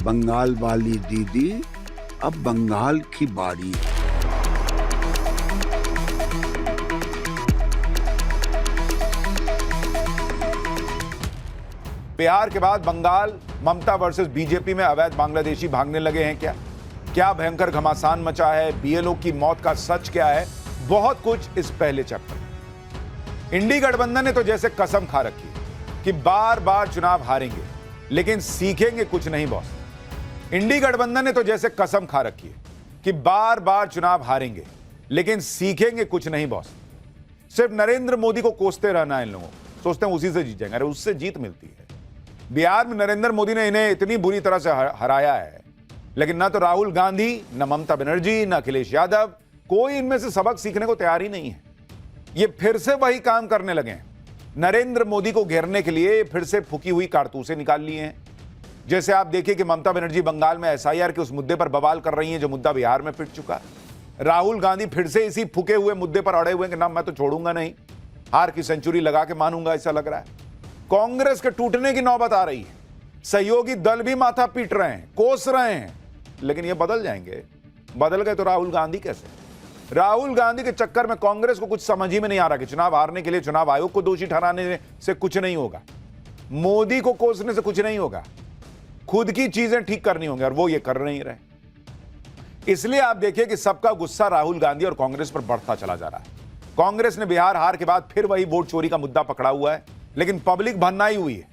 बंगाल वाली दीदी, अब बंगाल की बारी। बिहार के बाद बंगाल, ममता वर्सेस बीजेपी में अवैध बांग्लादेशी भागने लगे हैं क्या? क्या भयंकर घमासान मचा है? बीएलओ की मौत का सच क्या है? बहुत कुछ इस पहले चैप्टर। इंडी गठबंधन ने तो जैसे कसम खा रखी है कि बार बार चुनाव हारेंगे, लेकिन सीखेंगे कुछ नहीं बॉस। इंडी गठबंधन ने तो जैसे कसम खा रखी है कि बार बार चुनाव हारेंगे, लेकिन सीखेंगे कुछ नहीं बॉस। सिर्फ नरेंद्र मोदी को कोसते रहना है इन लोगों, सोचते हैं उसी से जीत जाएंगे। अरे उससे जीत मिलती है। बिहार में नरेंद्र मोदी ने इन्हें इतनी बुरी तरह से हराया है, लेकिन ना तो राहुल गांधी, ना ममता बनर्जी, ना अखिलेश यादव, कोई इनमें से सबक सीखने को तैयार ही नहीं है। ये फिर से वही काम करने लगे हैं। नरेंद्र मोदी को घेरने के लिए फिर से फूकी हुई कारतूसें निकाल लिए हैं। जैसे आप देखिए कि ममता बनर्जी बंगाल में एसआईआर के उस मुद्दे पर बवाल कर रही हैं जो मुद्दा बिहार में पिट चुका। राहुल गांधी फिर से इसी फूके हुए मुद्दे पर अड़े हुए कि ना मैं तो छोड़ूंगा नहीं, हार की सेंचुरी लगा के मानूंगा, ऐसा लग रहा है। कांग्रेस के टूटने की नौबत आ रही है। सहयोगी दल भी माथा पीट रहे हैं, कोस रहे हैं, लेकिन ये बदल जाएंगे। बदल गए तो राहुल गांधी कैसे? राहुल गांधी के चक्कर में कांग्रेस को कुछ समझ ही में नहीं आ रहा कि चुनाव हारने के लिए चुनाव आयोग को दोषी ठहराने से कुछ नहीं होगा, मोदी को कोसने से कुछ नहीं होगा, खुद की चीजें ठीक करनी होंगी, और वो ये कर नहीं रहे। इसलिए आप देखिए कि सबका गुस्सा राहुल गांधी और कांग्रेस पर बढ़ता चला जा रहा है। कांग्रेस ने बिहार हार के बाद फिर वही वोट चोरी का मुद्दा पकड़ा हुआ है, लेकिन पब्लिक भन्नाई हुई है।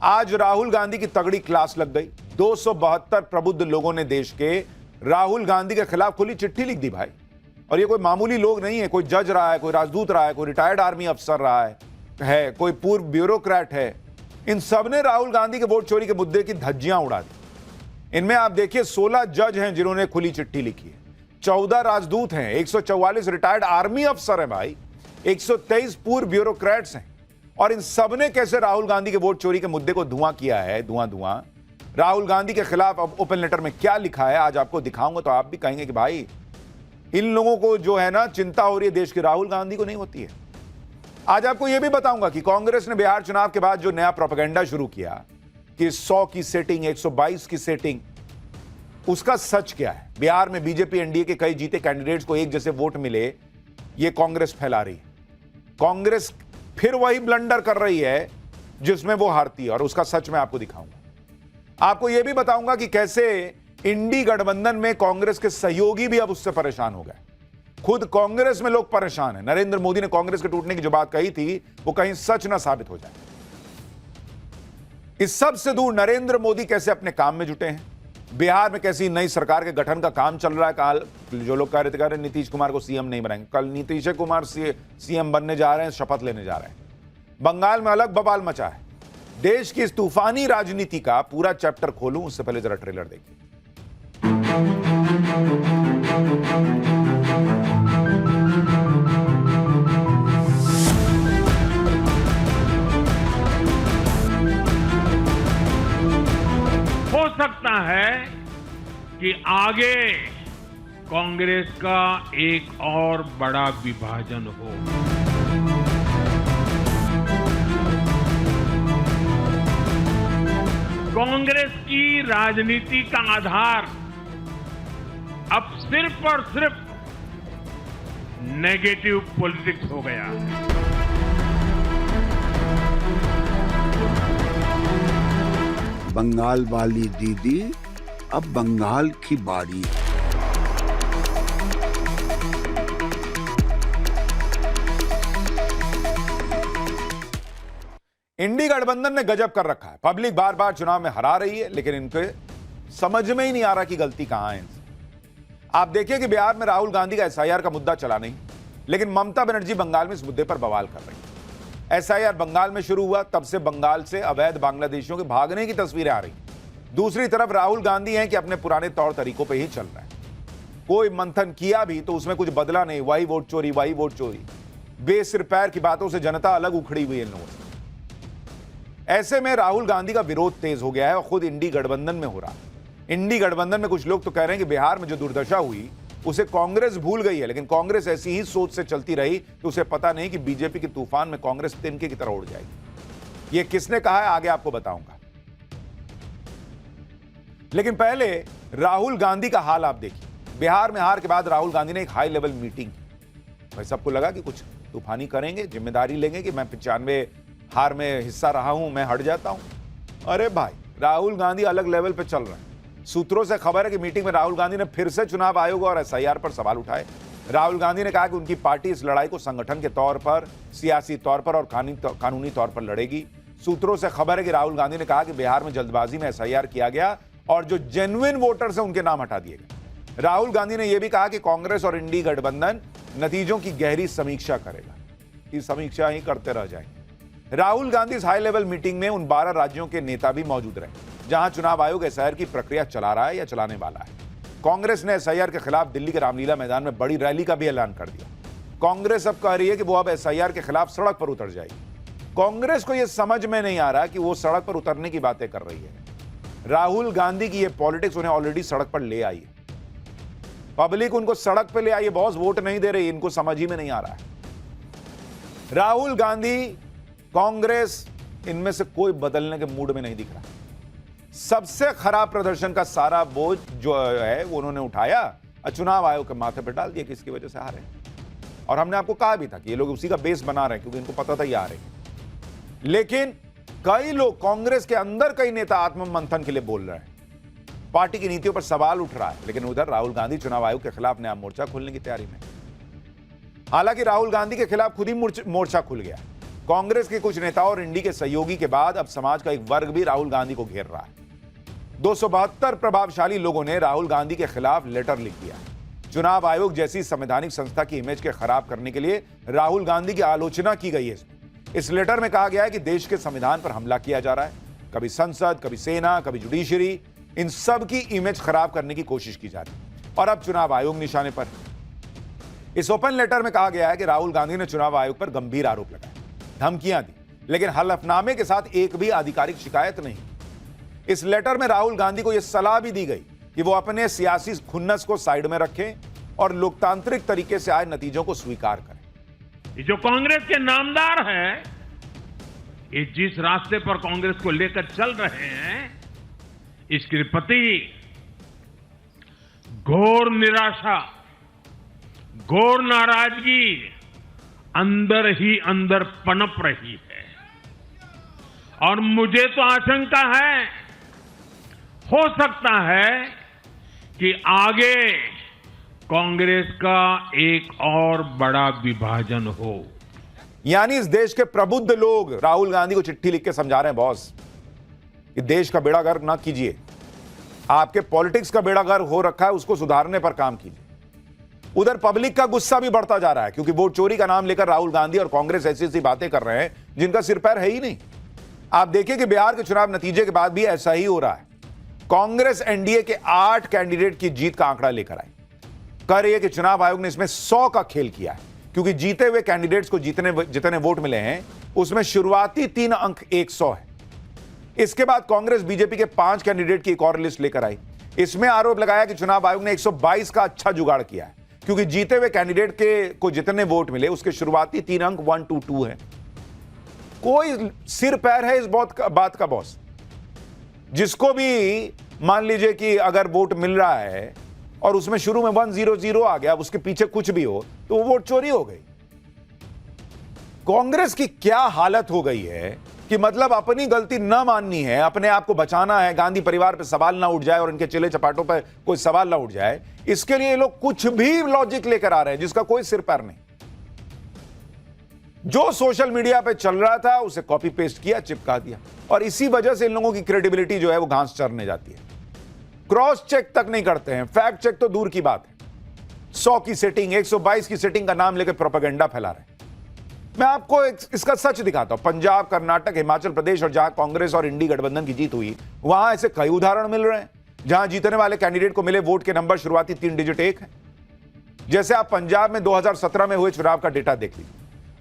आज राहुल गांधी की तगड़ी क्लास लग गई। 272 प्रबुद्ध लोगों ने देश के राहुल गांधी के खिलाफ खुली चिट्ठी लिख दी भाई। और ये कोई मामूली लोग नहीं है, कोई जज रहा है, कोई राजदूत रहा है, कोई रिटायर्ड आर्मी अफसर रहा है, कोई पूर्व ब्यूरोक्रेट है। इन सब ने राहुल गांधी के वोट चोरी के मुद्दे की धज्जियां उड़ा दी। इनमें आप देखिए 16 जज हैं जिन्होंने खुली चिट्ठी लिखी है, 14 राजदूत हैं, 144 रिटायर्ड आर्मी अफसर हैं भाई, 123 पूर्व ब्यूरोक्रेट्स हैं। और इन सब ने कैसे राहुल गांधी के वोट चोरी के मुद्दे को धुआं किया है, धुआं। राहुल गांधी के खिलाफ अब ओपन लेटर में क्या लिखा है आज आपको दिखाऊंगा, तो आप भी कहेंगे कि भाई इन लोगों को जो है ना चिंता हो रही है देश की, राहुल गांधी को नहीं होती है। आज आपको यह भी बताऊंगा कि कांग्रेस ने बिहार चुनाव के बाद जो नया प्रोपेगेंडा शुरू किया कि 100 की सेटिंग, 122 की सेटिंग, उसका सच क्या है। बिहार में बीजेपी एनडीए के कई जीते कैंडिडेट्स को एक जैसे वोट मिले, यह कांग्रेस फैला रही है। कांग्रेस फिर वही ब्लंडर कर रही है जिसमें वो हारती है, और उसका सच मैं आपको दिखाऊंगा। आपको यह भी बताऊंगा कि कैसे इंडी गठबंधन में कांग्रेस के सहयोगी भी अब उससे परेशान हो गए। खुद कांग्रेस में लोग परेशान हैं। नरेंद्र मोदी ने कांग्रेस के टूटने की जो बात कही थी वो कहीं सच ना साबित हो जाए। इस सब से दूर नरेंद्र मोदी कैसे अपने काम में जुटे हैं, बिहार में कैसी नई सरकार के गठन का काम चल रहा है। कल जो लोग कह रहे थे नीतीश कुमार को सीएम नहीं बनाएंगे, कल नीतीश कुमार सीएम बनने जा रहे हैं, शपथ लेने जा रहे हैं। बंगाल में अलग बवाल मचा है। देश की इस तूफानी राजनीति का पूरा चैप्टर खोलूं उससे पहले जरा ट्रेलर देखिए। हो सकता है कि आगे कांग्रेस का एक और बड़ा विभाजन हो। कांग्रेस की राजनीति का आधार अब सिर्फ और सिर्फ नेगेटिव पॉलिटिक्स हो गया है। बंगाल वाली दीदी, अब बंगाल की बारी। इंडी गठबंधन ने गजब कर रखा है। पब्लिक बार बार चुनाव में हरा रही है, लेकिन इनके समझ में ही नहीं आ रहा कि गलती कहां है इनसे। आप देखिए कि बिहार में राहुल गांधी का एसआईआर का मुद्दा चला नहीं, लेकिन ममता बनर्जी बंगाल में इस मुद्दे पर बवाल कर रही है। एसआईआर बंगाल में शुरू हुआ, तब से बंगाल से अवैध बांग्लादेशियों के भागने की तस्वीरें आ रही। दूसरी तरफ राहुल गांधी हैं कि अपने पुराने तौर तरीकों पर ही चल रहा है। कोई मंथन किया भी तो उसमें कुछ बदला नहीं, वही वोट चोरी, वही वोट चोरी। बेसिर पैर की बातों से जनता अलग उखड़ी हुई है इन लोगों से। ऐसे में राहुल गांधी का विरोध तेज हो गया है और खुद इंडी गठबंधन में हो रहा है। इंडी गठबंधन में कुछ लोग तो कह रहे हैं कि बिहार में जो दुर्दशा हुई उसे कांग्रेस भूल गई है, लेकिन कांग्रेस ऐसी ही सोच से चलती रही तो उसे पता नहीं कि बीजेपी के तूफान में कांग्रेस तिनके की तरह उड़ जाएगी। यह किसने कहा है आगे आपको बताऊंगा। लेकिन पहले राहुल गांधी का हाल आप देखिए। बिहार में हार के बाद राहुल गांधी ने एक हाई लेवल मीटिंग की। भाई सबको लगा कि कुछ तूफानी करेंगे, जिम्मेदारी लेंगे कि मैं 95 हार में हिस्सा रहा हूं, मैं हट जाता हूं। अरे भाई, राहुल गांधी अलग लेवल पे चल रहे हैं। सूत्रों से खबर है कि मीटिंग में राहुल गांधी ने फिर से चुनाव आयोग और एसआईआर पर सवाल उठाए। राहुल गांधी ने कहा कि उनकी पार्टी इस लड़ाई को संगठन के तौर पर, सियासी तौर पर और कानूनी तौर पर लड़ेगी। सूत्रों से खबर है कि राहुल गांधी ने कहा कि बिहार में जल्दबाजी में एसआईआर किया गया और जो जेन्युइन वोटर्स हैं उनके नाम हटा दिए गए। राहुल गांधी ने यह भी कहा कि कांग्रेस और इंडी गठबंधन नतीजों की गहरी समीक्षा करेगा। ये समीक्षा ही करते रह जाएंगे। राहुल गांधी इस हाई लेवल मीटिंग में उन 12 राज्यों के नेता भी मौजूद रहे जहां चुनाव आयोग एसआईआर की प्रक्रिया चला रहा है या चलाने वाला है। कांग्रेस ने एसआईआर के खिलाफ दिल्ली के रामलीला मैदान में बड़ी रैली का भी ऐलान कर दिया। कांग्रेस अब कह रही है कि वो अब एसआईआर के खिलाफ सड़क पर उतर जाएगी। कांग्रेस को यह समझ में नहीं आ रहा कि वो सड़क पर उतरने की बातें कर रही है। राहुल गांधी की ये पॉलिटिक्स उन्हें ऑलरेडी सड़क पर ले आई है। पब्लिक उनको सड़क पर ले आई है, बॉस वोट नहीं दे रही, इनको समझ ही में नहीं आ रहा है। राहुल गांधी, कांग्रेस, इनमें से कोई बदलने के मूड में नहीं दिख रहा। सबसे खराब प्रदर्शन का सारा बोझ जो है वो उन्होंने उठाया और चुनाव आयोग के माथे पर डाल दिया कि इसकी वजह से हारे। और हमने आपको कहा भी था कि ये लोग उसी का बेस बना रहे हैं क्योंकि इनको पता था ये हारे। लेकिन कई लोग, कांग्रेस के अंदर कई नेता आत्ममंथन के लिए बोल रहे हैं, पार्टी की नीतियों पर सवाल उठ रहा है। लेकिन उधर राहुल गांधी चुनाव आयोग के खिलाफ नया मोर्चा खोलने की तैयारी में। हालांकि राहुल गांधी के खिलाफ खुद ही मोर्चा खुल गया। कांग्रेस के कुछ नेताओं और इंडी के सहयोगी के बाद अब समाज का एक वर्ग भी राहुल गांधी को घेर रहा है। 272 प्रभावशाली लोगों ने राहुल गांधी के खिलाफ लेटर लिख दिया। चुनाव आयोग जैसी संवैधानिक संस्था की इमेज के खराब करने के लिए राहुल गांधी की आलोचना की गई है। इस लेटर में कहा गया है कि देश के संविधान पर हमला किया जा रहा है। कभी संसद, कभी सेना, कभी जुडिशरी, इन सब की इमेज खराब करने की कोशिश की जा रही है और अब चुनाव आयोग निशाने पर है। इस ओपन लेटर में कहा गया है कि राहुल गांधी ने चुनाव आयोग पर गंभीर आरोप लगाए, धमकियां दी, लेकिन हलफनामे के साथ एक भी आधिकारिक शिकायत नहीं। इस लेटर में राहुल गांधी को यह सलाह भी दी गई कि वो अपने सियासी खुन्नस को साइड में रखें और लोकतांत्रिक तरीके से आए नतीजों को स्वीकार करें। ये जो कांग्रेस के नामदार हैं, ये जिस रास्ते पर कांग्रेस को लेकर चल रहे हैं, इसके प्रति घोर निराशा, घोर नाराजगी अंदर ही अंदर पनप रही है। और मुझे तो आशंका है, हो सकता है कि आगे कांग्रेस का एक और बड़ा विभाजन हो। यानी इस देश के प्रबुद्ध लोग राहुल गांधी को चिट्ठी लिख के समझा रहे हैं, बॉस, कि देश का बेड़ा गर्क ना कीजिए, आपके पॉलिटिक्स का बेड़ा गर्क हो रखा है, उसको सुधारने पर काम कीजिए। उधर पब्लिक का गुस्सा भी बढ़ता जा रहा है क्योंकि वोट चोरी का नाम लेकर राहुल गांधी और कांग्रेस ऐसी ऐसी बातें कर रहे हैं जिनका सिर पैर है ही नहीं। आप देखिए कि बिहार के चुनाव नतीजे के बाद भी ऐसा ही हो रहा है। कांग्रेस एनडीए के 8 कैंडिडेट की जीत का आंकड़ा लेकर आई, कह रही है कि चुनाव आयोग ने इसमें 100 का खेल किया है क्योंकि जीते हुए कैंडिडेट्स को जितने वोट मिले हैं उसमें शुरुआती 3 अंक 100 है। इसके बाद कांग्रेस बीजेपी के 5 कैंडिडेट की एक और लिस्ट लेकर आई। इसमें आरोप लगाया कि चुनाव आयोग ने 122 का अच्छा जुगाड़ किया है क्योंकि जीते हुए कैंडिडेट को जितने वोट मिले उसके शुरुआती 3 अंक 122 है। कोई सिर पैर है इस बात का बॉस? जिसको भी मान लीजिए कि अगर वोट मिल रहा है और उसमें शुरू में 100 आ गया, उसके पीछे कुछ भी हो तो वो वोट चोरी हो गई। कांग्रेस की क्या हालत हो गई है कि मतलब अपनी गलती न माननी है, अपने आप को बचाना है, गांधी परिवार पे सवाल ना उठ जाए और इनके चिल्ले चपाटों पे कोई सवाल ना उठ जाए, इसके लिए ये लोग कुछ भी लॉजिक लेकर आ रहे हैं जिसका कोई सिर पैर नहीं। जो सोशल मीडिया पे चल रहा था उसे कॉपी पेस्ट किया, चिपका दिया और इसी वजह से इन लोगों की क्रेडिबिलिटी जो है वो घास चरने जाती है। क्रॉस चेक तक नहीं करते हैं, फैक्ट चेक तो दूर की बात है। 100 की सेटिंग, 122 की सेटिंग का नाम लेकर प्रोपेगेंडा फैला रहे हैं। मैं आपको इसका सच दिखाता हूं। पंजाब, कर्नाटक, हिमाचल प्रदेश और जहां कांग्रेस और इंडी गठबंधन की जीत हुई वहां ऐसे कई उदाहरण मिल रहे हैं जहां जीतने वाले कैंडिडेट को मिले वोट के नंबर शुरुआती 3 डिजिट 1 है। जैसे आप पंजाब में 2017 में हुए चुनाव का डेटा देख लीजिए।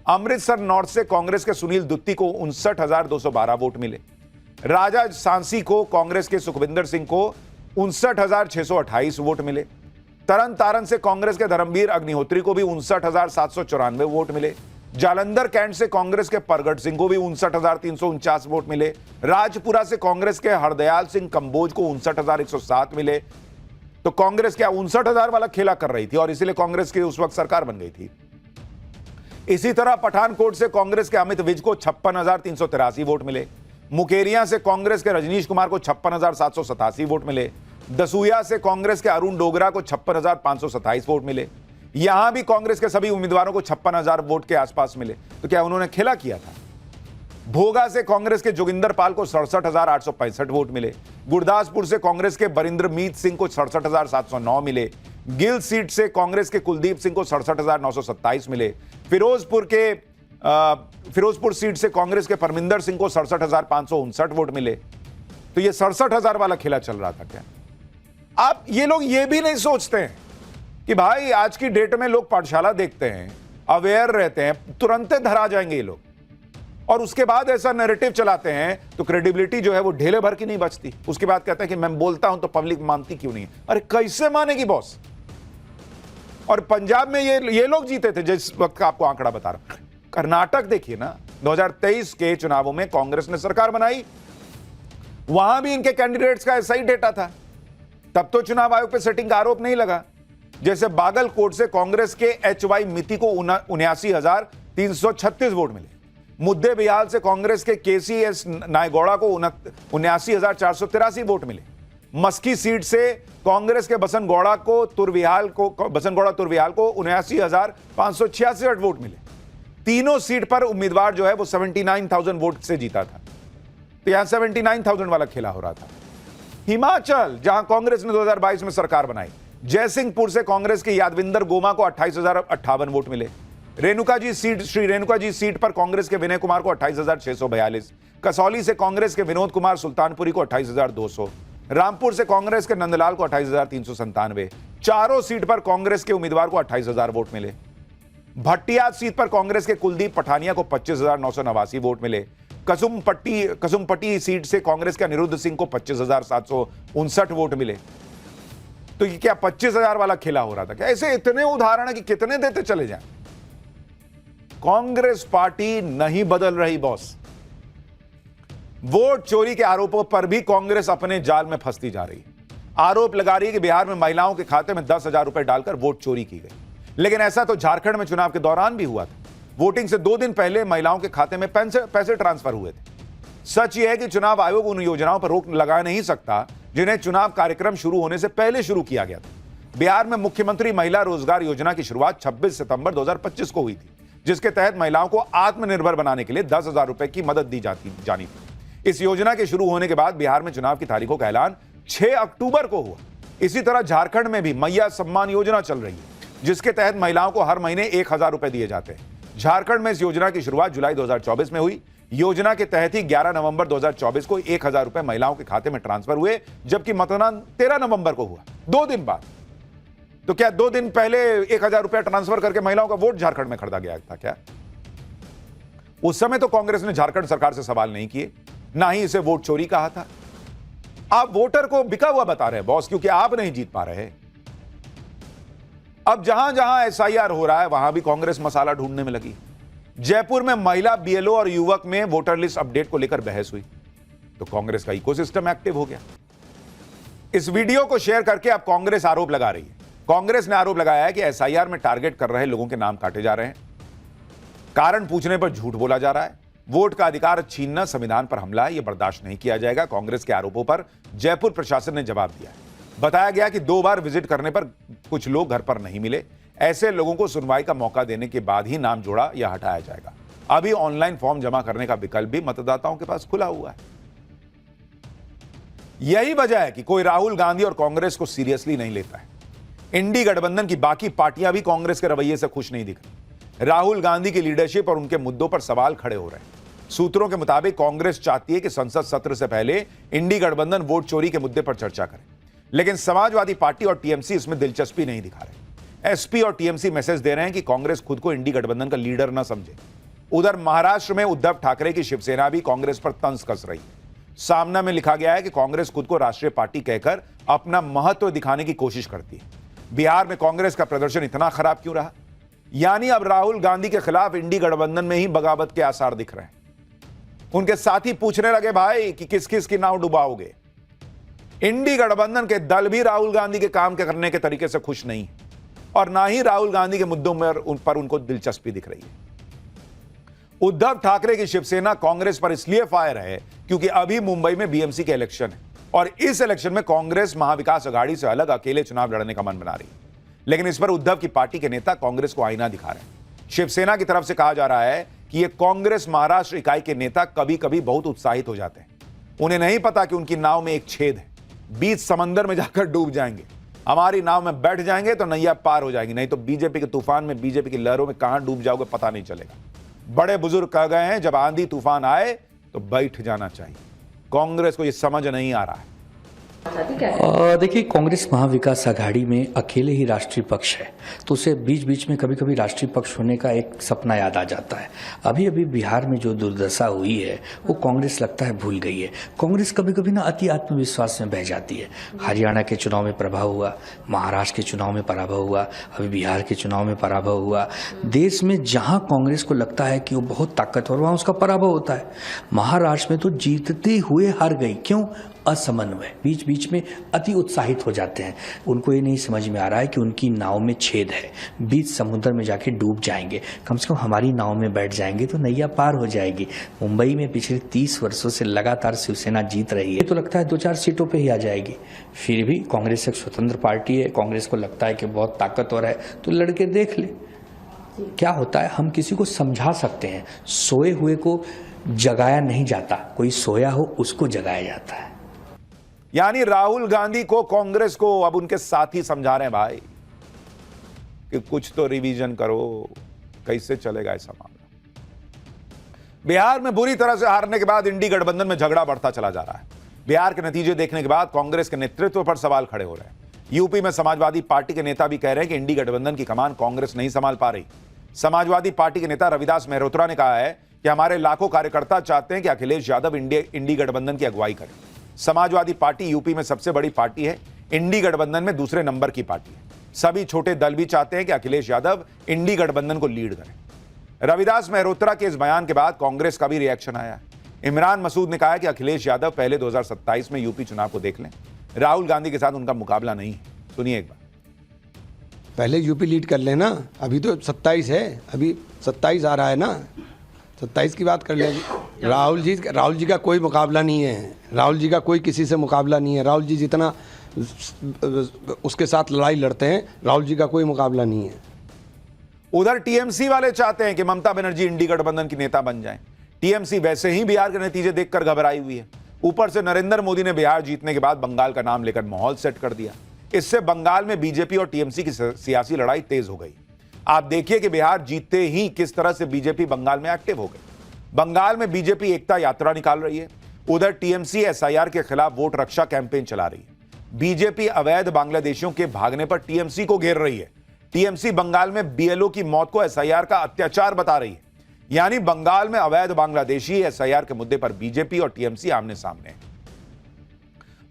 अमृतसर नॉर्थ से कांग्रेस के सुनील दुत्ती को 59,212 वोट मिले। राजा सांसी को कांग्रेस के सुखविंदर सिंह को 59,628 वोट मिले। तरन तारण से कांग्रेस के धर्मवीर अग्निहोत्री को भी 59,794 वोट मिले। जालंधर कैंट से कांग्रेस के परगट सिंह को भी 59,349 वोट मिले। राजपुरा से कांग्रेस के हरदयाल सिंह कंबोज को 59,107 मिले। तो कांग्रेस क्या 59,000 वाला खेला कर रही थी और इसीलिए कांग्रेस की उस वक्त सरकार बन गई थी। इसी तरह पठानकोट से कांग्रेस के अमित विज को 56,383 वोट मिले। मुकेरिया से कांग्रेस के रजनीश कुमार को 56,787 वोट मिले। दसूया से कांग्रेस के अरुण डोगरा को 56,527 वोट मिले। यहां भी कांग्रेस के सभी उम्मीदवारों को 56,000 वोट के आसपास मिले। तो क्या उन्होंने खेला किया था? भोगा से कांग्रेस के जोगिंदर पाल को 67,865 वोट मिले। गुरदासपुर से कांग्रेस के बरिंद्र मीत सिंह को 67,709 मिले। गिल सीट से कांग्रेस के कुलदीप सिंह को 67,927 मिले। फिरोजपुर सीट से कांग्रेस के परमिंदर सिंह को 67,559 वोट मिले। तो ये 67,000 वाला खेला चल रहा था क्या? आप ये लोग ये भी नहीं सोचते हैं कि भाई आज की डेट में लोग पाठशाला देखते हैं, अवेयर रहते हैं, तुरंत धरा जाएंगे ये लोग, और उसके बाद ऐसा नैरेटिव चलाते हैं तो क्रेडिबिलिटी जो है वो ढेले भर की नहीं बचती। उसके बाद कहते हैं कि मैं बोलता हूं तो पब्लिक मानती क्यों नहीं है। अरे कैसे मानेगी बॉस? और पंजाब में ये लोग जीते थे जिस वक्त का आपको आंकड़ा बता रहा हूं। कर्नाटक देखिए ना, 2023 के चुनावों में कांग्रेस ने सरकार बनाई, वहां भी इनके कैंडिडेट्स का ऐसा ही डेटा था। तब तो चुनाव आयोग पे सेटिंग का आरोप नहीं लगा। जैसे बागलकोट से कांग्रेस के एचवाई मिति को 79,336 वोट मिले। मुद्दे बिहाल से कांग्रेस के केसीएस नायगौड़ा को 79,483 वोट मिले। मस्की सीट से कांग्रेस के बसनगौड़ा तुरविहाल को 79,566 वोट मिले। तीनों सीट पर उम्मीदवार जो है वो 79,000 वोट से जीता था। तो यहां 79,000 वाला खेला हो रहा था। हिमाचल, जहां कांग्रेस ने 2022 में सरकार बनाई, जयसिंहपुर से कांग्रेस के यादविंदर गोमा को 28,058 वोट मिले। श्री रेणुका जी सीट पर कांग्रेस के विनय कुमार को 28,642। कसौली से कांग्रेस के विनोद कुमार सुल्तानपुरी को 28,200। रामपुर से कांग्रेस के नंदलाल को 28,397। चारों सीट पर कांग्रेस के उम्मीदवार को 28,000 वोट मिले। भट्टियात सीट पर कांग्रेस के कुलदीप पठानिया को 25,989 वोट मिले। कसुमपट्टी सीट से कांग्रेस के अनिरुद्ध सिंह को 25,759 वोट मिले। तो ये क्या 25,000 वाला खेला हो रहा था क्या? ऐसे इतने उदाहरण है कि कितने देते चले जाएं। कांग्रेस पार्टी नहीं बदल रही बॉस। वोट चोरी के आरोपों पर भी कांग्रेस अपने जाल में फंसती जा रही है। आरोप लगा रही है कि बिहार में महिलाओं के खाते में 10,000 रुपए डालकर वोट चोरी की गई। लेकिन ऐसा तो झारखंड में चुनाव के दौरान भी हुआ था। वोटिंग से 2 दिन पहले महिलाओं के खाते में पैसे ट्रांसफर हुए थे। सच यह है कि चुनाव आयोग उन योजनाओं पर रोक लगा नहीं सकता जिन्हें चुनाव कार्यक्रम शुरू होने से पहले शुरू किया गया था। बिहार में मुख्यमंत्री महिला रोजगार योजना की शुरुआत 26 सितंबर 2025 को हुई थी, जिसके तहत महिलाओं को आत्मनिर्भर बनाने के लिए 10,000 रुपए की मदद दी जानी थी। इस योजना के शुरू होने के बाद बिहार में चुनाव की तारीखों का ऐलान 6 अक्टूबर को हुआ। इसी तरह झारखंड में भी मैया सम्मान योजना चल रही है, जिसके तहत महिलाओं को हर महीने 1,000 रुपए दिए जाते हैं। झारखंड में इस योजना की शुरुआत जुलाई 2024 में हुई। योजना के तहत ही 11 नवंबर 2024 को 1,000 रुपए महिलाओं के खाते में ट्रांसफर हुए, जबकि मतदान 13 नवंबर को हुआ, 2 दिन बाद। तो क्या 2 दिन पहले 1,000 रुपया ट्रांसफर करके महिलाओं का वोट झारखंड में खरीदा गया था क्या? उस समय तो कांग्रेस ने झारखंड सरकार से सवाल नहीं किए, ना ही इसे वोट चोरी कहा था। आप वोटर को बिका हुआ बता रहे हैं बॉस, क्योंकि आप नहीं जीत पा रहे। अब जहां जहां एसआईआर हो रहा है वहां भी कांग्रेस मसाला ढूंढने में लगी। जयपुर में महिला बीएलओ और युवक में वोटर लिस्ट अपडेट को लेकर बहस हुई, तो कांग्रेस का इकोसिस्टम एक्टिव हो गया। इस वीडियो को शेयर करके अब कांग्रेस आरोप लगा रही है। कांग्रेस ने आरोप लगाया है कि एसआईआर में टारगेट कर रहे लोगों के नाम काटे जा रहे हैं। कारण पूछने पर झूठ बोला जा रहा है। वोट का अधिकार छीनना संविधान पर हमला है, यह बर्दाश्त नहीं किया जाएगा। कांग्रेस के आरोपों पर जयपुर प्रशासन ने जवाब दिया है। बताया गया कि 2 बार विजिट करने पर कुछ लोग घर पर नहीं मिले। ऐसे लोगों को सुनवाई का मौका देने के बाद ही नाम जोड़ा या हटाया जाएगा। अभी ऑनलाइन फॉर्म जमा करने का विकल्प भी मतदाताओं के पास खुला हुआ है। यही वजह है कि कोई राहुल गांधी और कांग्रेस को सीरियसली नहीं लेता है। इंडी गठबंधन की बाकी पार्टियां भी कांग्रेस के रवैये से खुश नहीं दिख रही। राहुल गांधी की लीडरशिप और उनके मुद्दों पर सवाल खड़े हो रहे हैं। सूत्रों के मुताबिक कांग्रेस चाहती है कि संसद सत्र से पहले इंडी गठबंधन वोट चोरी के मुद्दे पर चर्चा करे, लेकिन समाजवादी पार्टी और टीएमसी इसमें दिलचस्पी नहीं दिखा रहे। एसपी और टीएमसी मैसेज दे रहे हैं कि कांग्रेस खुद को इंडी गठबंधन का लीडर न समझे। उधर महाराष्ट्र में उद्धव ठाकरे की शिवसेना भी कांग्रेस पर तंज कस रही है। सामना में लिखा गया है कि कांग्रेस खुद को राष्ट्रीय पार्टी कहकर अपना महत्व दिखाने की कोशिश करती है। बिहार में कांग्रेस का प्रदर्शन इतना खराब क्यों रहा? यानी अब राहुल गांधी के खिलाफ इंडी गठबंधन में ही बगावत के आसार दिख रहे हैं। उनके साथी पूछने लगे, भाई कि किस किस की नाव डुबाओगे। इंडी गठबंधन के दल भी राहुल गांधी के काम करने के तरीके से खुश नहीं और ना ही राहुल गांधी के मुद्दों पर उनको दिलचस्पी दिख रही है। उद्धव ठाकरे की शिवसेना कांग्रेस पर इसलिए फायर है क्योंकि अभी मुंबई में बीएमसी के इलेक्शन है और इस इलेक्शन में कांग्रेस महाविकास अघाड़ी से अलग अकेले चुनाव लड़ने का मन बना रही है। लेकिन इस पर उद्धव की पार्टी के नेता कांग्रेस को आईना दिखा रहे हैं। शिवसेना की तरफ से कहा जा रहा है कि ये कांग्रेस महाराष्ट्र इकाई के नेता कभी कभी बहुत उत्साहित हो जाते हैं। उन्हें नहीं पता कि उनकी नाव में एक छेद है, बीच समंदर में जाकर डूब जाएंगे। हमारी नाव में बैठ जाएंगे तो नैया पार हो जाएगी, नहीं तो बीजेपी के तूफान में, बीजेपी की लहरों में कहां डूब जाओगे पता नहीं चलेगा। बड़े बुजुर्ग कह गए हैं, जब आंधी तूफान आए तो बैठ जाना चाहिए। कांग्रेस को यह समझ नहीं आ रहा है। देखिए, कांग्रेस महाविकास आघाड़ी में अकेले ही राष्ट्रीय पक्ष है, तो उसे बीच बीच में कभी कभी राष्ट्रीय पक्ष होने का एक सपना याद आ जाता है। अभी अभी बिहार में जो दुर्दशा हुई है वो कांग्रेस लगता है भूल गई है। कांग्रेस कभी कभी ना अति आत्मविश्वास में बह जाती है। हरियाणा के चुनाव में पराभव हुआ, महाराष्ट्र के चुनाव में पराभव हुआ, अभी बिहार के चुनाव में पराभव हुआ। देश में जहां कांग्रेस को लगता है कि वो बहुत ताकतवर, वहां उसका पराभव होता है। महाराष्ट्र में तो जीतते हुए हार गई। क्यों? असमन्वय। बीच बीच में अति उत्साहित हो जाते हैं। उनको ये नहीं समझ में आ रहा है कि उनकी नाव में छेद है, बीच समुद्र में जाके डूब जाएंगे। कम से कम हमारी नाव में बैठ जाएंगे तो नैया पार हो जाएगी। मुंबई में पिछले 30 वर्षों से लगातार शिवसेना जीत रही है, तो लगता है 2-4 सीटों पे ही आ जाएगी। फिर भी कांग्रेस एक स्वतंत्र पार्टी है, कांग्रेस को लगता है कि बहुत ताकतवर है, तो लड़के देख ले क्या होता है। हम किसी को समझा सकते हैं, सोए हुए को जगाया नहीं जाता, कोई सोया हो उसको जगाया जाता है। यानी राहुल गांधी को कांग्रेस को अब उनके साथी समझा रहे हैं भाई कि कुछ तो रिवीजन करो, कैसे चलेगा ऐसा मामला। बिहार में बुरी तरह से हारने के बाद इंडी गठबंधन में झगड़ा बढ़ता चला जा रहा है। बिहार के नतीजे देखने के बाद कांग्रेस के नेतृत्व पर सवाल खड़े हो रहे हैं। यूपी में समाजवादी पार्टी के नेता भी कह रहे हैं कि इंडी गठबंधन की कमान कांग्रेस नहीं संभाल पा रही। समाजवादी पार्टी के नेता रविदास मेहरोत्रा ने कहा है कि हमारे लाखों कार्यकर्ता चाहते हैं कि अखिलेश यादव इंडी गठबंधन की अगुवाई करें। समाजवादी पार्टी यूपी में सबसे बड़ी पार्टी है, इंडी गठबंधन में दूसरे नंबर की पार्टी है। सभी छोटे दल भी चाहते हैं कि अखिलेश यादव इंडी गठबंधन को लीड करें। रविदास मेहरोत्रा के इस बयान के बाद कांग्रेस का भी रिएक्शन आया। इमरान मसूद ने कहा है कि अखिलेश यादव पहले 2027 में यूपी चुनाव को देख लें, राहुल गांधी के साथ उनका मुकाबला नहीं है। सुनिए एक बार। पहले यूपी लीड कर लेना, अभी तो 27 है, अभी 27 आ रहा है ना, 27 की बात कर लेंगे। राहुल जी का कोई मुकाबला नहीं है। राहुल जी का कोई किसी से मुकाबला नहीं है। राहुल जी जितना उसके साथ लड़ाई लड़ते हैं, राहुल जी का कोई मुकाबला नहीं है। उधर टीएमसी वाले चाहते हैं कि ममता बनर्जी इंडी गठबंधन की नेता बन जाएं। टीएमसी वैसे ही बिहार के नतीजे देखकर घबराई हुई है। ऊपर से नरेंद्र मोदी ने बिहार जीतने के बाद बंगाल का नाम लेकर माहौल सेट कर दिया। इससे बंगाल में बीजेपी और टीएमसी की सियासी लड़ाई तेज हो गई। आप देखिए कि बिहार जीतते ही किस तरह से बीजेपी बंगाल में एक्टिव हो गई। बंगाल में बीजेपी एकता यात्रा निकाल रही है, उधर टीएमसी एसआईआर के खिलाफ वोट रक्षा कैंपेन चला रही है। बीजेपी अवैध बांग्लादेशियों के भागने पर टीएमसी को घेर रही है। टीएमसी बंगाल में बीएलओ की मौत को एसआईआर का अत्याचार बता रही है। यानी बंगाल में अवैध बांग्लादेशी एसआईआर के मुद्दे पर बीजेपी और टीएमसी आमने सामने हैं।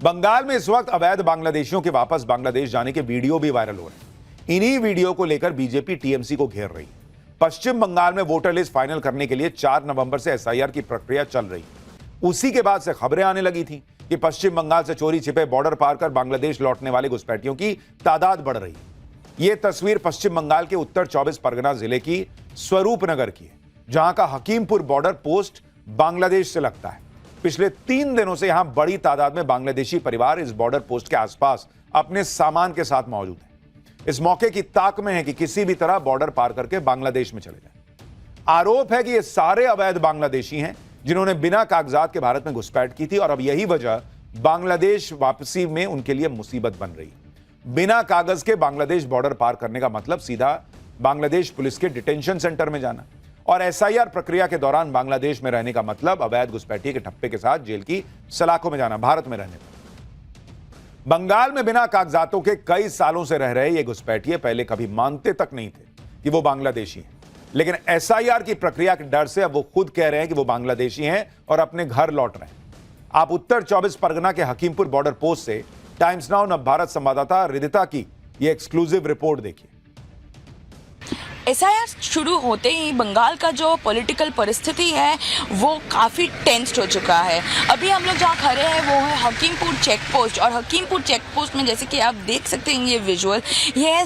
बंगाल में इस वक्त अवैध बांग्लादेशियों के वापस बांग्लादेश जाने के वीडियो भी वायरल हो रहे हैं। इन्हीं वीडियो को लेकर बीजेपी टीएमसी को घेर रही है। पश्चिम बंगाल में वोटर लिस्ट फाइनल करने के लिए 4 नवंबर से एसआईआर की प्रक्रिया चल रही है। उसी के बाद से खबरें आने लगी थी कि पश्चिम बंगाल से चोरी छिपे बॉर्डर पार कर बांग्लादेश लौटने वाले घुसपैठियों की तादाद बढ़ रही है। यह तस्वीर पश्चिम बंगाल के उत्तर 24 परगना जिले की स्वरूपनगर की है, जहां का हकीमपुर बॉर्डर पोस्ट बांग्लादेश से लगता है। पिछले 3 दिनों से यहां बड़ी तादाद में बांग्लादेशी परिवार इस बॉर्डर पोस्ट के आसपास अपने सामान के साथ मौजूद हैं। इस मौके की ताक में है कि किसी भी तरह बॉर्डर पार करके बांग्लादेश में चले जाएं। आरोप है कि ये सारे अवैध बांग्लादेशी हैं जिन्होंने बिना कागजात के भारत में घुसपैठ की थी और अब यही वजह बांग्लादेश वापसी में उनके लिए मुसीबत बन रही है। बिना कागज के बांग्लादेश बॉर्डर पार करने का मतलब सीधा बांग्लादेश पुलिस के डिटेंशन सेंटर में जाना, और एसआईआर प्रक्रिया के दौरान बांग्लादेश में रहने का मतलब अवैध घुसपैठिए के ठप्पे के साथ जेल की सलाखों में जाना, भारत में रहने पर। बंगाल में बिना कागजातों के कई सालों से रह रहे ये घुसपैठिए पहले कभी मानते तक नहीं थे कि वो बांग्लादेशी हैं, लेकिन एसआईआर की प्रक्रिया के डर से अब वो खुद कह रहे हैं कि वो बांग्लादेशी हैं और अपने घर लौट रहे हैं। आप उत्तर 24 परगना के हकीमपुर बॉर्डर पोस्ट से टाइम्स नाउ नव भारत संवाददाता रिदिता की ये एक्सक्लूसिव रिपोर्ट देखिए। एसआईआर शुरू होते ही बंगाल का जो पॉलिटिकल परिस्थिति है वो काफ़ी टेंस्ड हो चुका है। अभी हम लोग जहाँ खड़े हैं वो है हकीमपुर चेक पोस्ट, और हकीमपुर चेक पोस्ट में जैसे कि आप देख सकते हैं ये विजुअल, ये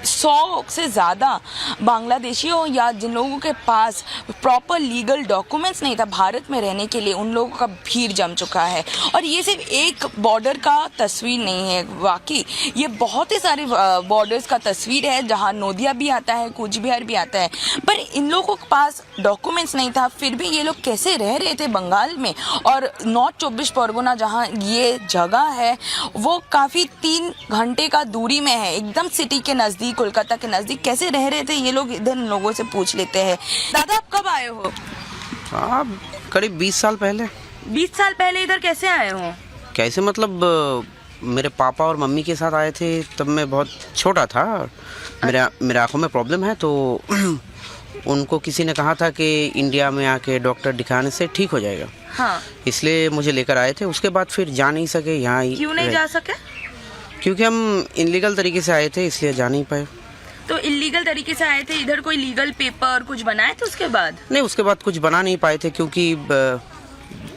100 से ज़्यादा बांग्लादेशियों या जिन लोगों के पास प्रॉपर लीगल डॉक्यूमेंट्स नहीं था भारत में रहने के लिए, उन लोगों का भीड़ जम चुका है। और ये सिर्फ एक बॉर्डर का तस्वीर नहीं है, वाकई ये बहुत ही सारे बॉर्डर्स का तस्वीर है जहाँ नोदिया भी आता है, कूच बिहार भी आता है। पर इन लोगों के पास डॉक्यूमेंट्स नहीं था, फिर भी ये लोग कैसे रह रहे थे बंगाल में। और नॉर्थ 24 परगना जहाँ ये जगह है वो काफ़ी 3 घंटे का दूरी में है, एकदम सिटी के नज़दीक, कोलकाता के नज़दीक। कैसे रह रहे थे ये लोग, इधर लोगों से पूछ लेते हैं। दादा आप कब आए हो? हाँ, करीब 20 साल पहले। 20 साल पहले इधर कैसे आए हो? कैसे मतलब मेरे पापा और मम्मी के साथ आए थे, तब मैं बहुत छोटा था। मेरे आँखों में प्रॉब्लम है, तो उनको किसी ने कहा था कि इंडिया में आके डॉक्टर दिखाने से ठीक हो जाएगा। हाँ। इसलिए मुझे लेकर आए थे। उसके बाद फिर जा नहीं सके यहाँ ही। क्यों नहीं जा सके? क्योंकि हम इनलीगल तरीके से आए थे, इसलिए जा नहीं पाए। तो इलीगल तरीके से आए थे, इधर कोई लीगल पेपर कुछ बनाए थे उसके बाद? नहीं, उसके बाद कुछ बना नहीं पाए थे, क्योंकि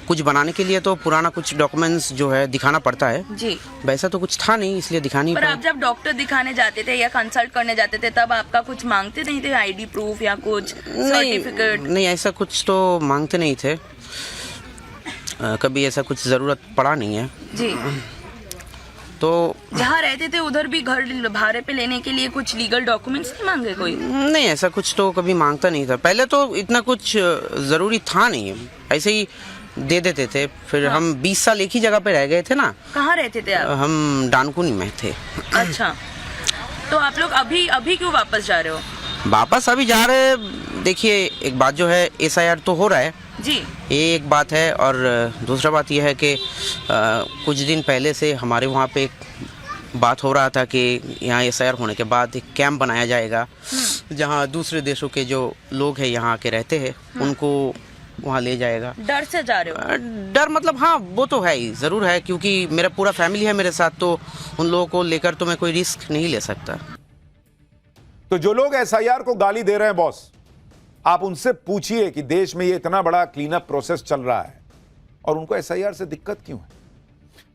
कुछ बनाने के लिए तो पुराना कुछ डॉक्यूमेंट्स जो है दिखाना पड़ता है जी। वैसा तो कुछ था नहीं, इसलिए दिखा नहीं पर पाए। आप जब डॉक्टर दिखाने जाते थे या कंसल्ट करने जाते थे तब आपका कुछ मांगते नहीं थे, आईडी प्रूफ या कुछ सर्टिफिकेट? नहीं, ऐसा कुछ तो मांगते नहीं थे। कभी ऐसा कुछ ज़रूरत पड़ा नहीं है जी। तो जहाँ रहते थे उधर भी घर भाड़े पे लेने के लिए कुछ लीगल डॉक्यूमेंट्स नहीं मांगे कोई? नहीं, ऐसा कुछ तो कभी मांगता नहीं था। पहले तो इतना कुछ ज़रूरी था नहीं, ऐसे ही दे देते थे। फिर हाँ। हम 20 साल एक ही जगह पे रह गए थे ना। कहाँ रहते थे आप? हम डानकुनी में थे। अच्छा, तो आप लोग अभी क्यों वापस जा रहे हो? वापस अभी जा रहे हैं, देखिए एक बात जो है, एसआईआर तो हो रहा है जी, ये एक बात है, और दूसरा बात यह है कि कुछ दिन पहले से हमारे वहाँ पे एक बात हो रहा था कि यहाँ एसआईआर होने के बाद एक कैंप बनाया जाएगा जहाँ दूसरे देशों के जो लोग हैं यहाँ के रहते हैं उनको वहाँ ले जाएगा। डर से जा रहे हो? डर मतलब हाँ, वो तो है ही, ज़रूर है, क्योंकि मेरा पूरा फैमिली है मेरे साथ, तो उन लोगों को लेकर तो मैं कोई रिस्क नहीं ले सकता। तो जो लोग एसआईआर को गाली दे रहे हैं बॉस, आप उनसे पूछिए कि देश में ये इतना बड़ा क्लीन अप प्रोसेस चल रहा है और उनको एसआईआर से दिक्कत क्यों है।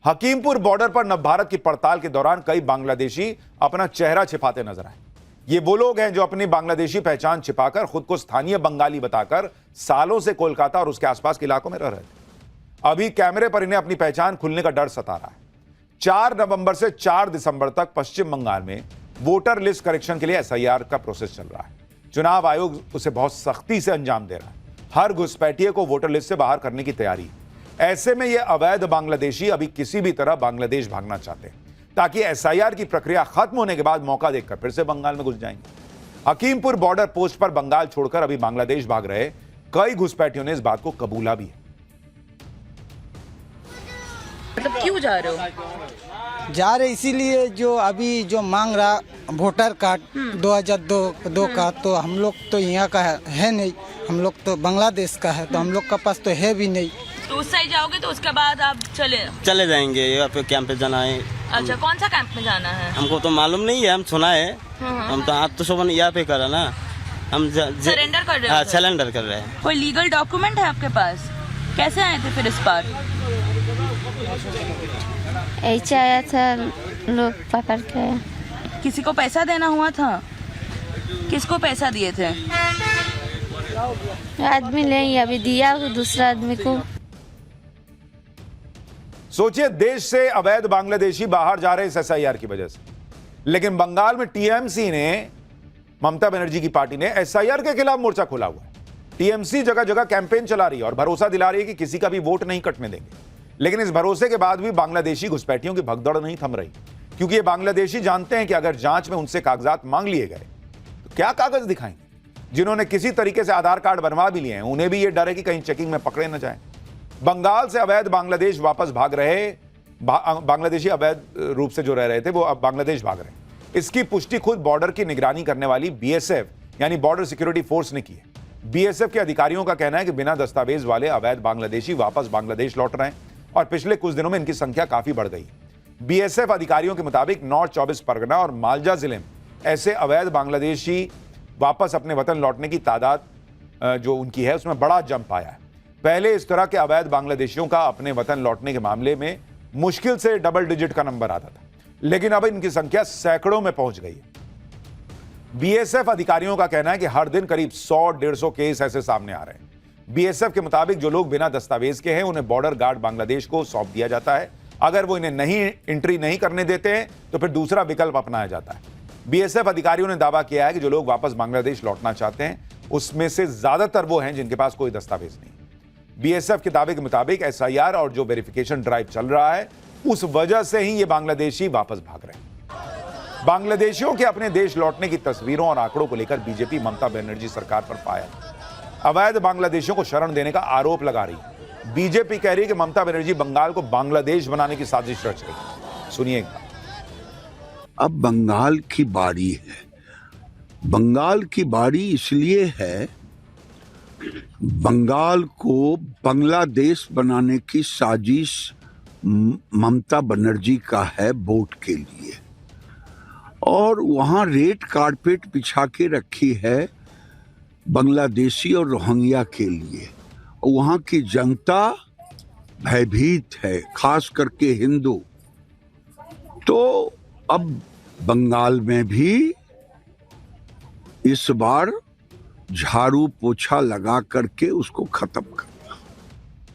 हकीमपुर बॉर्डर पर नवभारत की पड़ताल के दौरान कई बांग्लादेशी अपना चेहरा छिपाते नजर आए। ये वो लोग हैं जो अपनी बांग्लादेशी पहचान छिपाकर खुद को स्थानीय बंगाली बताकर सालों से कोलकाता और उसके आसपास के इलाकों में रह रहे थे। अभी कैमरे पर इन्हें अपनी पहचान खुलने का डर सता रहा है। 4 नवंबर से 4 दिसंबर तक पश्चिम बंगाल में वोटर लिस्ट करेक्शन के लिए एसआईआर का प्रोसेस चल रहा है। चुनाव आयोग उसे बहुत सख्ती से अंजाम दे रहा है। हर घुसपैठिए को वोटर लिस्ट से बाहर करने की तैयारी है। ऐसे में ये अवैध बांग्लादेशी अभी किसी भी तरह बांग्लादेश भागना चाहते हैं ताकि एसआईआर की प्रक्रिया खत्म होने के बाद मौका देखकर फिर से बंगाल में घुस जाएंगे। हकीमपुर बॉर्डर पोस्ट पर बंगाल छोड़कर अभी बांग्लादेश भाग रहे कई घुसपैठियों ने इस बात को कबूला भी है। मतलब क्यों जा रहे हो? जा रहे इसीलिए जो अभी जो मांग रहा वोटर कार्ड 2002 का, तो हम लोग तो यहाँ का है नहीं, हम लोग तो बांग्लादेश का है, तो हम लोग का पास तो है भी नहीं। तो उस साइड जाओगे तो उसके बाद आप चले जाएंगे यहाँ पे कैंप पे जाना है। अच्छा, कौन सा कैंप में जाना है? हमको तो मालूम नहीं है, हम सुना है। हम तो आत्मसमर्पण यहाँ पे करा ना, हम सरेंडर कर रहे हो? सरेंडर कर रहे हैं। कोई लीगल डॉक्यूमेंट है आपके पास? कैसे आए थे फिर इस बार? ऐसे आया था, लोग पकड़ के। किसी को पैसा देना हुआ था? किसको पैसा दिए थे? आदमी नहीं अभी दिया दूसरा आदमी को। सोचिए, देश से अवैध बांग्लादेशी बाहर जा रहे इस एसआईआर की वजह से, लेकिन बंगाल में टीएमसी ने, ममता बनर्जी की पार्टी ने एसआईआर के खिलाफ मोर्चा खोला हुआ है। टीएमसी जगह जगह कैंपेन चला रही है और भरोसा दिला रही है कि किसी का भी वोट नहीं कटने देंगे। लेकिन इस भरोसे के बाद भी बांग्लादेशी घुसपैठियों की भगदड़ नहीं थम रही, क्योंकि ये बांग्लादेशी जानते हैं कि अगर जांच में उनसे कागजात मांग लिए गए तो क्या कागज दिखाएंगे। जिन्होंने किसी तरीके से आधार कार्ड बनवा भी लिए हैं उन्हें भी ये डर है कि कहीं चेकिंग में पकड़े न जाएं। बंगाल से अवैध बांग्लादेश वापस भाग रहे बांग्लादेशी अवैध रूप से जो रह रहे थे वो अब बांग्लादेश भाग रहे हैं। इसकी पुष्टि खुद बॉर्डर की निगरानी करने वाली बीएसएफ यानी बॉर्डर सिक्योरिटी फोर्स ने की है। बीएसएफ के अधिकारियों का कहना है कि बिना दस्तावेज वाले अवैध बांग्लादेशी वापस बांग्लादेश लौट रहे हैं और पिछले कुछ दिनों में इनकी संख्या काफी बढ़ गई। बीएसएफ अधिकारियों के मुताबिक नॉर्थ 24 परगना और मालदा जिले में ऐसे अवैध बांग्लादेशी वापस अपने वतन लौटने की तादाद जो उनकी है उसमें बड़ा जंप आया है। पहले इस तरह के अवैध बांग्लादेशियों का अपने वतन लौटने के मामले में मुश्किल से डबल डिजिट का नंबर आता था, लेकिन अब इनकी संख्या सैकड़ों में पहुंच गई है। बीएसएफ अधिकारियों का कहना है कि हर दिन करीब 100-150 केस ऐसे सामने आ रहे हैं। बीएसएफ के मुताबिक जो लोग बिना दस्तावेज के हैं उन्हें बॉर्डर गार्ड बांग्लादेश को सौंप दिया जाता है। अगर वो इन्हें एंट्री नहीं करने देते हैं तो फिर दूसरा विकल्प अपनाया जाता है। बीएसएफ अधिकारियों ने दावा किया है कि जो लोग वापस बांग्लादेश लौटना चाहते हैं उसमें से ज्यादातर वो हैं जिनके पास कोई दस्तावेज नहीं। बीएसएफ के दावे के मुताबिक एसआईआर और जो वेरिफिकेशन ड्राइव चल रहा है उस वजह से ही ये बांग्लादेशी वापस भाग रहे हैं। बांग्लादेशियों के अपने देश लौटने की तस्वीरों और आंकड़ों को लेकर बीजेपी ममता बनर्जी सरकार पर फायर, अवैध बांग्लादेशियों को शरण देने का आरोप लगा रही है। बीजेपी कह रही है कि ममता बनर्जी बंगाल को बांग्लादेश बनाने की साजिश रच रही है। सुनिए। अब बंगाल की बारी है। बंगाल की बारी इसलिए है, बंगाल को बांग्लादेश बनाने की साजिश ममता बनर्जी का है वोट के लिए, और वहां रेड कारपेट बिछा के रखी है बांग्लादेशी और रोहिंग्या के लिए। वहां की जनता भयभीत है, खास करके हिंदू। तो अब बंगाल में भी इस बार झाड़ू पोछा लगा करके उसको खत्म कर